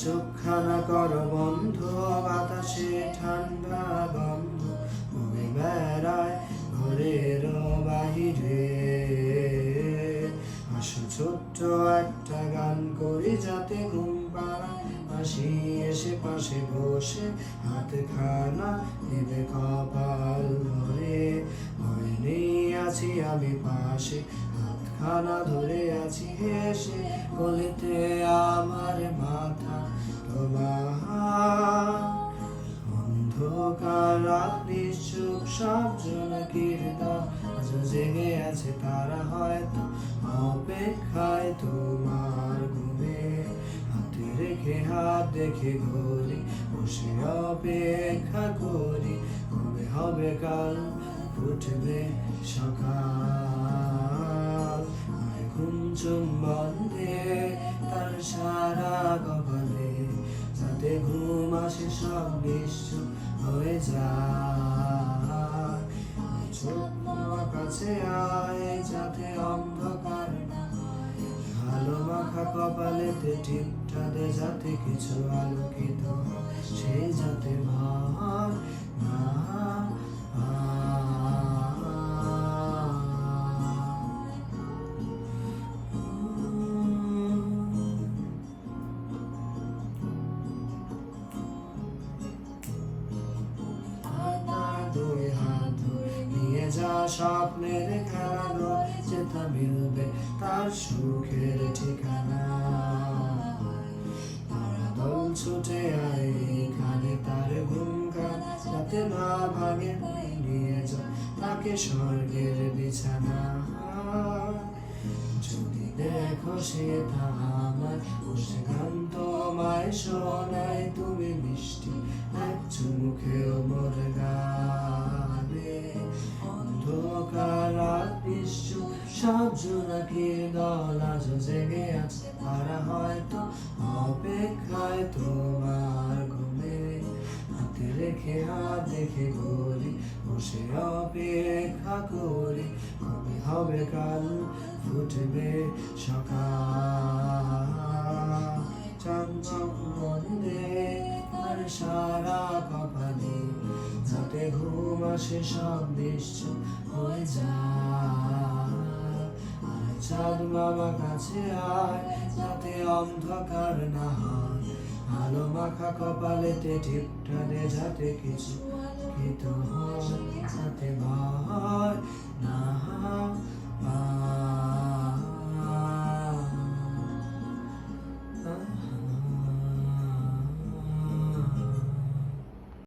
চোখখানা কর বন্ধ, বাতাসে ঠান্ডা গন্ধ ঘুরে বেড়ায় ঘরের বাহিরে। আসো ছোট্ট একটা গান করি যাতে ঘুম পাড়ায়, হাসি এসে পাশে বসে হাতখানা দেবে কপাল ভরে। ভয় নেই আছি আমি পাশে, হাতখানা ধরে আছি হেসে, কোলেতে আমার মাথা তোমার। অন্ধকার রাত নিশ্চুপ সব জোনাকির দল আজও জেগে আছে, তারা হয়তো অপেক্ষায় তোমার ঘুমে। হাতে রেখে হাত দেখে ঘড়ি বসে অপেক্ষা করি, কবে হবে কাল ফুটবে সকাল। আর ঘুম চুম্বন দে তার সারা কপালে, যাতে ঘুম আসে সব নিশ্চুপ হয়ে যায়। ছোট্ট কাছে আয় যাতে অন্ধকার না হয়, আলো মাখা কপালেতে টিপটা দে যাতে কিছু আলোকিত হয়, সে যাতে ভয় না নিয়ে যা স্বপ্নের খেলানো, যেটা মিলবে তার সুখের ঠিকানা। তারা দল ছুটে আয় এখানে তার ঘুমকান যাতে না ভাঙে, নিয়ে যা তাকে স্বর্গের বিছানা। যদি দেখো সেটা আমার বসে গান তোমায় শোনায়, তুমি মিষ্টি এক চুমুখেও মোর গানে। অন্ধকার রাত নিশ্চুপ সব জোনাকির দল আজও জেগে আছে, তারা হয়তো অপেক্ষায় তোমার ঘুমে। হাতে রেখে হাত দেখে ঘড়ি বসে অপেক্ষা করি, কবে হবে কাল ফুটবে সকাল। চন্দন দে আর সারা কপালে, যাতে ঘুম আসে সব নিশ্চুপ হয়ে যায়। আর চাঁদ মামা কাছে আয় যাতে অন্ধকার না হয়, আলো মাখা কপালেতে টিপটা দে যাতে কিছু আলোকিত হয়, যাতে ভয় না হয়।